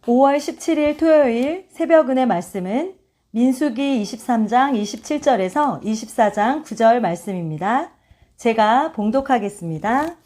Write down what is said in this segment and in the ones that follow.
5월 17일 토요일 새벽은혜 말씀은 민수기 23장 27절에서 24장 9절 말씀입니다. 제가 봉독하겠습니다.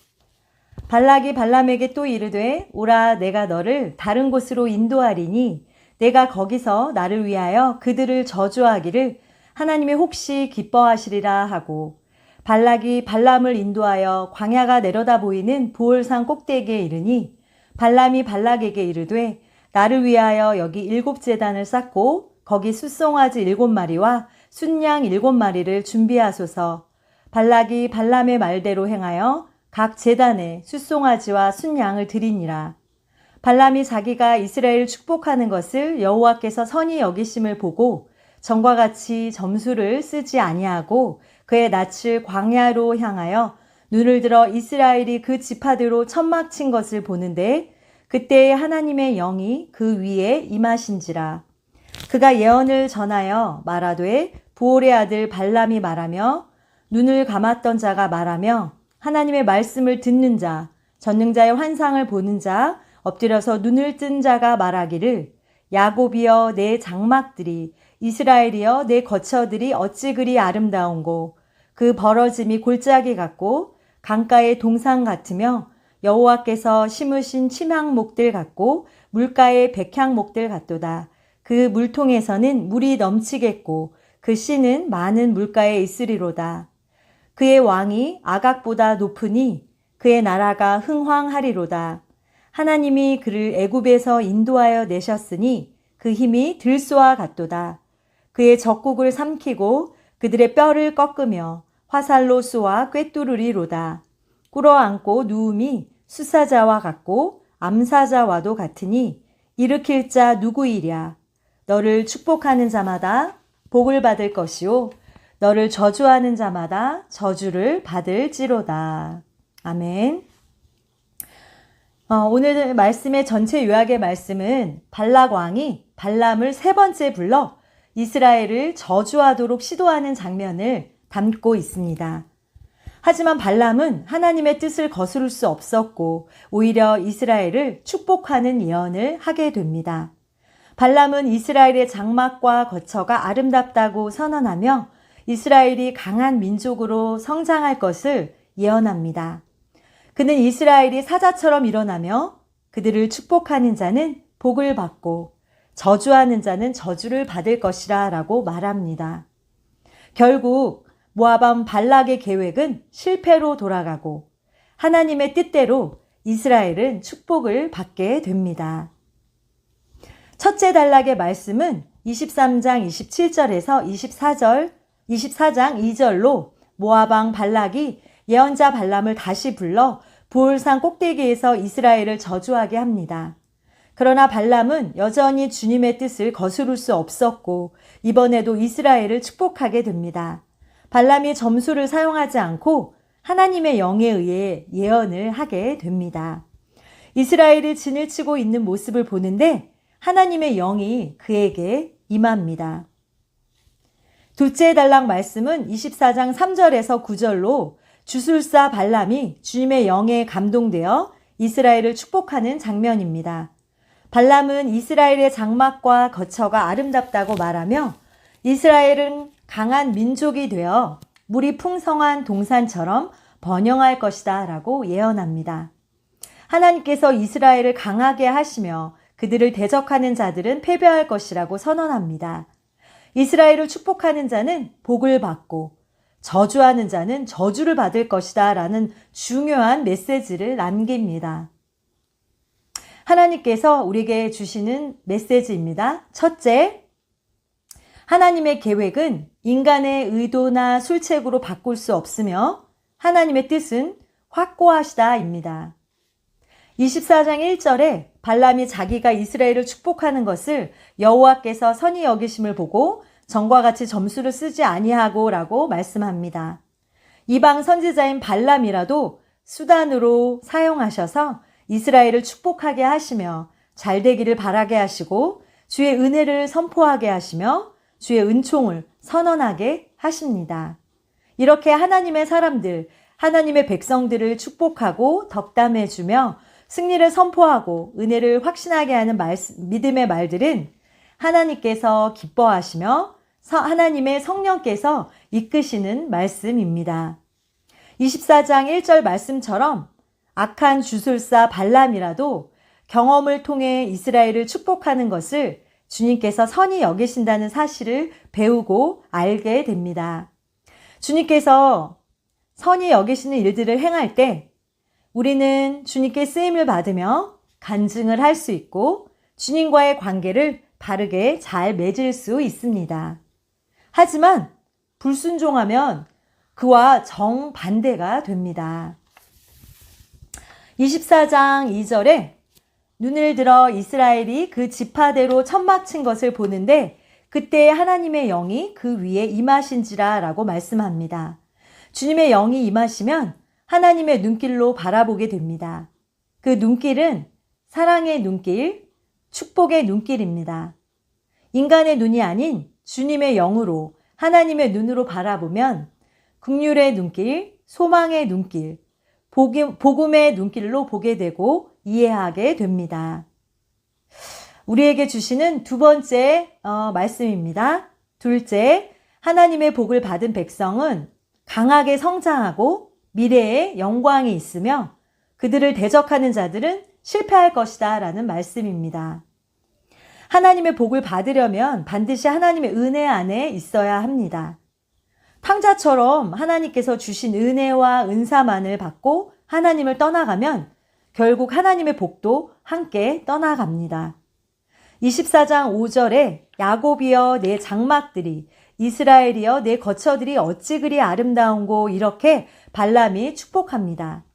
발락이 발람에게 또 이르되 오라 내가 너를 다른 곳으로 인도하리니 내가 거기서 나를 위하여 그들을 저주하기를 하나님이 혹시 기뻐하시리라 하고 발락이 발람을 인도하여 광야가 내려다 보이는 부올산 꼭대기에 이르니 발람이 발락에게 이르되 나를 위하여 여기 7제단을 쌓고 거기 숫송아지 7마리와 순양 7마리를 준비하소서. 발락이 발람의 말대로 행하여 각 제단에 숫송아지와 순양을 드리니라. 발람이 자기가 이스라엘을 축복하는 것을 여호와께서 선히 여기심을 보고 전과 같이 점수를 쓰지 아니하고 그의 낯을 광야로 향하여 눈을 들어 이스라엘이 그 지파대로 천막 친 것을 보는데 그때에 하나님의 영이 그 위에 임하신지라. 그가 예언을 전하여 말하되 부올의 아들 발람이 말하며 눈을 감았던 자가 말하며 하나님의 말씀을 듣는 자, 전능자의 환상을 보는 자, 엎드려서 눈을 뜬 자가 말하기를 야곱이여 내 장막들이 이스라엘이여 내 거처들이 어찌 그리 아름다운고 그 벌어짐이 골짜기 같고 강가의 동상 같으며 여호와께서 심으신 침향목들 같고 물가의 백향목들 같도다. 그 물통에서는 물이 넘치겠고 그 씨는 많은 물가에 있으리로다. 그의 왕이 아각보다 높으니 그의 나라가 흥황하리로다. 하나님이 그를 애굽에서 인도하여 내셨으니 그 힘이 들소와 같도다. 그의 적국을 삼키고 그들의 뼈를 꺾으며 화살로 쏘아 꿰뚫으리로다. 꿇어앉고 누움이 수사자와 같고 암사자와도 같으니 일으킬 자 누구이랴. 너를 축복하는 자마다 복을 받을 것이요 너를 저주하는 자마다 저주를 받을지로다. 아멘. 오늘 말씀의 전체 요약의 말씀은 발락 왕이 발람을 3번째 불러 이스라엘을 저주하도록 시도하는 장면을 담고 있습니다. 하지만 발람은 하나님의 뜻을 거스를 수 없었고 오히려 이스라엘을 축복하는 예언을 하게 됩니다. 발람은 이스라엘의 장막과 거처가 아름답다고 선언하며 이스라엘이 강한 민족으로 성장할 것을 예언합니다. 그는 이스라엘이 사자처럼 일어나며 그들을 축복하는 자는 복을 받고 저주하는 자는 저주를 받을 것이라 라고 말합니다. 결국 모압 발락의 계획은 실패로 돌아가고 하나님의 뜻대로 이스라엘은 축복을 받게 됩니다. 첫째 단락의 말씀은 23장 27절에서 24장 2절로 모압 왕 발락이 예언자 발람을 다시 불러 부올산 꼭대기에서 이스라엘을 저주하게 합니다. 그러나 발람은 여전히 주님의 뜻을 거스를 수 없었고 이번에도 이스라엘을 축복하게 됩니다. 발람이 점수를 사용하지 않고 하나님의 영에 의해 예언을 하게 됩니다. 이스라엘이 진을 치고 있는 모습을 보는데 하나님의 영이 그에게 임합니다. 둘째 단락 말씀은 24장 3절에서 9절로 주술사 발람이 주님의 영에 감동되어 이스라엘을 축복하는 장면입니다. 발람은 이스라엘의 장막과 거처가 아름답다고 말하며 이스라엘은 강한 민족이 되어 물이 풍성한 동산처럼 번영할 것이다 라고 예언합니다. 하나님께서 이스라엘을 강하게 하시며 그들을 대적하는 자들은 패배할 것이라고 선언합니다. 이스라엘을 축복하는 자는 복을 받고 저주하는 자는 저주를 받을 것이다 라는 중요한 메시지를 남깁니다. 하나님께서 우리에게 주시는 메시지입니다. 첫째, 하나님의 계획은 인간의 의도나 술책으로 바꿀 수 없으며 하나님의 뜻은 확고하시다입니다. 24장 1절에 발람이 자기가 이스라엘을 축복하는 것을 여호와께서 선히 여기심을 보고 전과 같이 점수를 쓰지 아니하고 라고 말씀합니다. 이방 선지자인 발람이라도 수단으로 사용하셔서 이스라엘을 축복하게 하시며 잘 되기를 바라게 하시고 주의 은혜를 선포하게 하시며 주의 은총을 선언하게 하십니다. 이렇게 하나님의 사람들, 하나님의 백성들을 축복하고 덕담해주며 승리를 선포하고 은혜를 확신하게 하는 믿음의 말들은 하나님께서 기뻐하시며 하나님의 성령께서 이끄시는 말씀입니다. 24장 1절 말씀처럼 악한 주술사 발람이라도 경험을 통해 이스라엘을 축복하는 것을 주님께서 선히 여기신다는 사실을 배우고 알게 됩니다. 주님께서 선히 여기시는 일들을 행할 때 우리는 주님께 쓰임을 받으며 간증을 할 수 있고 주님과의 관계를 바르게 잘 맺을 수 있습니다. 하지만 불순종하면 그와 정반대가 됩니다. 24장 2절에 눈을 들어 이스라엘이 그 지파대로 천막 친 것을 보는데 그때 하나님의 영이 그 위에 임하신지라 라고 말씀합니다. 주님의 영이 임하시면 하나님의 눈길로 바라보게 됩니다. 그 눈길은 사랑의 눈길, 축복의 눈길입니다. 인간의 눈이 아닌 주님의 영으로 하나님의 눈으로 바라보면 긍휼의 눈길, 소망의 눈길, 복음의 눈길로 보게 되고 이해하게 됩니다. 우리에게 주시는 두 번째 말씀입니다. 둘째, 하나님의 복을 받은 백성은 강하게 성장하고 미래에 영광이 있으며 그들을 대적하는 자들은 실패할 것이다 라는 말씀입니다. 하나님의 복을 받으려면 반드시 하나님의 은혜 안에 있어야 합니다. 탕자처럼 하나님께서 주신 은혜와 은사만을 받고 하나님을 떠나가면 결국 하나님의 복도 함께 떠나갑니다. 24장 5절에 야곱이여 내 장막들이 이스라엘이여 내 거처들이 어찌 그리 아름다운고 이렇게 발람이 축복합니다.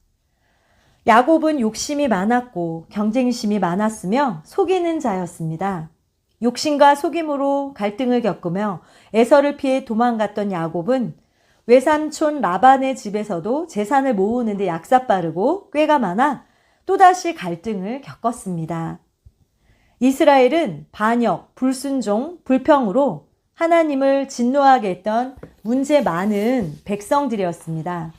야곱은 욕심이 많았고 경쟁심이 많았으며 속이는 자였습니다. 욕심과 속임으로 갈등을 겪으며 에서를 피해 도망갔던 야곱은 외삼촌 라반의 집에서도 재산을 모으는데 약삭빠르고 꾀가 많아 또다시 갈등을 겪었습니다. 이스라엘은 반역, 불순종, 불평으로 하나님을 진노하게 했던 문제 많은 백성들이었습니다.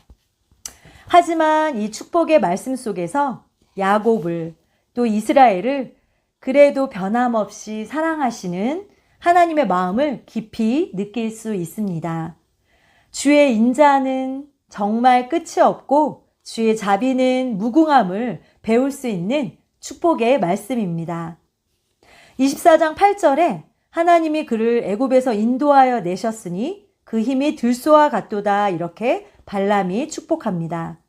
하지만 이 축복의 말씀 속에서 야곱을 또 이스라엘을 그래도 변함없이 사랑하시는 하나님의 마음을 깊이 느낄 수 있습니다. 주의 인자는 정말 끝이 없고 주의 자비는 무궁함을 배울 수 있는 축복의 말씀입니다. 24장 8절에 하나님이 그를 애굽에서 인도하여 내셨으니 그 힘이 들소와 같도다 이렇게 발람이 축복합니다.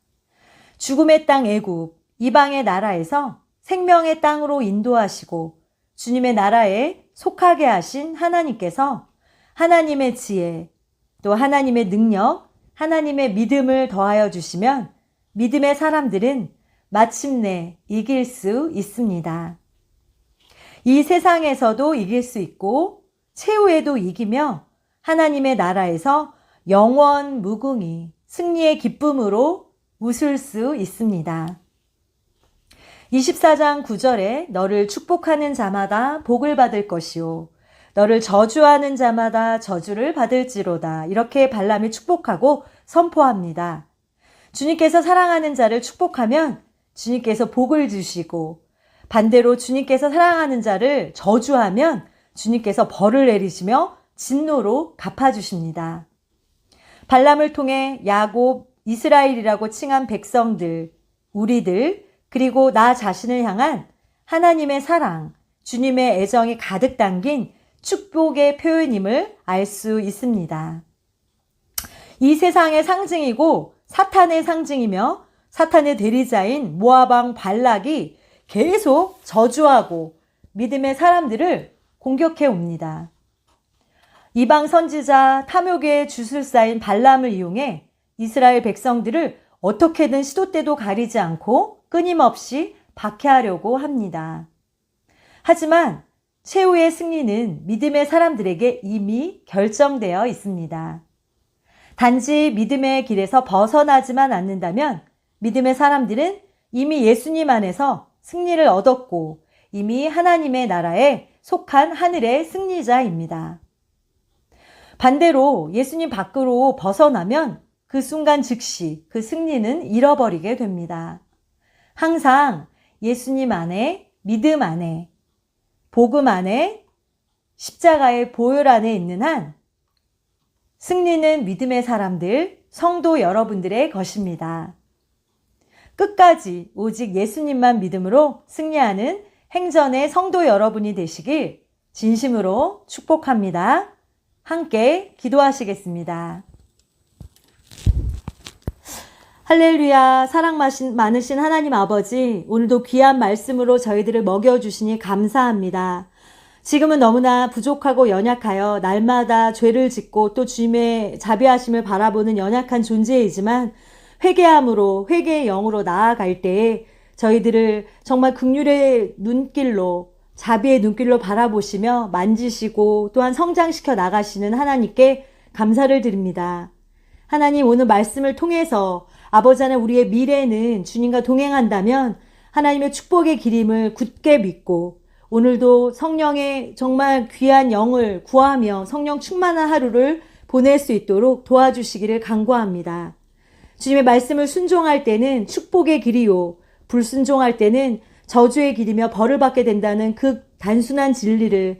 죽음의 땅 애굽, 이방의 나라에서 생명의 땅으로 인도하시고 주님의 나라에 속하게 하신 하나님께서 하나님의 지혜, 또 하나님의 능력, 하나님의 믿음을 더하여 주시면 믿음의 사람들은 마침내 이길 수 있습니다. 이 세상에서도 이길 수 있고 최후에도 이기며 하나님의 나라에서 영원 무궁히 승리의 기쁨으로 웃을 수 있습니다. 24장 9절에 너를 축복하는 자마다 복을 받을 것이요 너를 저주하는 자마다 저주를 받을지로다 이렇게 발람이 축복하고 선포합니다. 주님께서 사랑하는 자를 축복하면 주님께서 복을 주시고 반대로 주님께서 사랑하는 자를 저주하면 주님께서 벌을 내리시며 진노로 갚아주십니다. 발람을 통해 야곱, 이스라엘이라고 칭한 백성들, 우리들, 그리고 나 자신을 향한 하나님의 사랑, 주님의 애정이 가득 담긴 축복의 표현임을 알 수 있습니다. 이 세상의 상징이고 사탄의 상징이며 사탄의 대리자인 모압 왕 발락이 계속 저주하고 믿음의 사람들을 공격해 옵니다. 이방 선지자 탐욕의 주술사인 발람을 이용해 이스라엘 백성들을 어떻게든 시도 때도 가리지 않고 끊임없이 박해하려고 합니다. 하지만 최후의 승리는 믿음의 사람들에게 이미 결정되어 있습니다. 단지 믿음의 길에서 벗어나지만 않는다면 믿음의 사람들은 이미 예수님 안에서 승리를 얻었고 이미 하나님의 나라에 속한 하늘의 승리자입니다. 반대로 예수님 밖으로 벗어나면 그 순간 즉시 그 승리는 잃어버리게 됩니다. 항상 예수님 안에, 믿음 안에, 복음 안에, 십자가의 보혈 안에 있는 한 승리는 믿음의 사람들, 성도 여러분들의 것입니다. 끝까지 오직 예수님만 믿음으로 승리하는 행전의 성도 여러분이 되시길 진심으로 축복합니다. 함께 기도하시겠습니다. 할렐루야. 사랑 많으신 하나님 아버지, 오늘도 귀한 말씀으로 저희들을 먹여주시니 감사합니다. 지금은 너무나 부족하고 연약하여 날마다 죄를 짓고 또 주님의 자비하심을 바라보는 연약한 존재이지만 회개함으로 회개의 영으로 나아갈 때에 저희들을 정말 긍휼의 눈길로 자비의 눈길로 바라보시며 만지시고 또한 성장시켜 나가시는 하나님께 감사를 드립니다. 하나님, 오늘 말씀을 통해서 아버지 하나님, 우리의 미래는 주님과 동행한다면 하나님의 축복의 기림을 굳게 믿고 오늘도 성령의 정말 귀한 영을 구하며 성령 충만한 하루를 보낼 수 있도록 도와주시기를 간구합니다. 주님의 말씀을 순종할 때는 축복의 길이요, 불순종할 때는 저주의 길이며 벌을 받게 된다는 그 단순한 진리를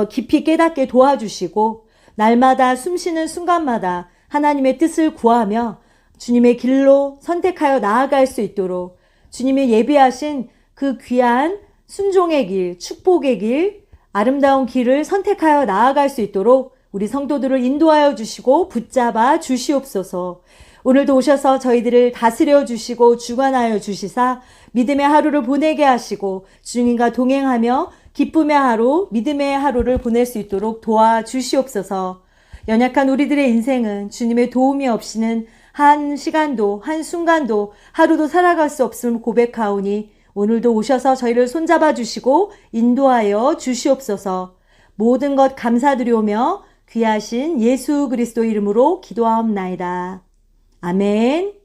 깊이 깨닫게 도와주시고 날마다 숨쉬는 순간마다 하나님의 뜻을 구하며 주님의 길로 선택하여 나아갈 수 있도록 주님의 예비하신 그 귀한 순종의 길, 축복의 길, 아름다운 길을 선택하여 나아갈 수 있도록 우리 성도들을 인도하여 주시고 붙잡아 주시옵소서. 오늘도 오셔서 저희들을 다스려 주시고 주관하여 주시사 믿음의 하루를 보내게 하시고 주님과 동행하며 기쁨의 하루, 믿음의 하루를 보낼 수 있도록 도와주시옵소서. 연약한 우리들의 인생은 주님의 도움이 없이는 한 시간도 한 순간도 하루도 살아갈 수 없음을 고백하오니 오늘도 오셔서 저희를 손잡아 주시고 인도하여 주시옵소서. 모든 것 감사드리오며 귀하신 예수 그리스도 이름으로 기도하옵나이다. 아멘.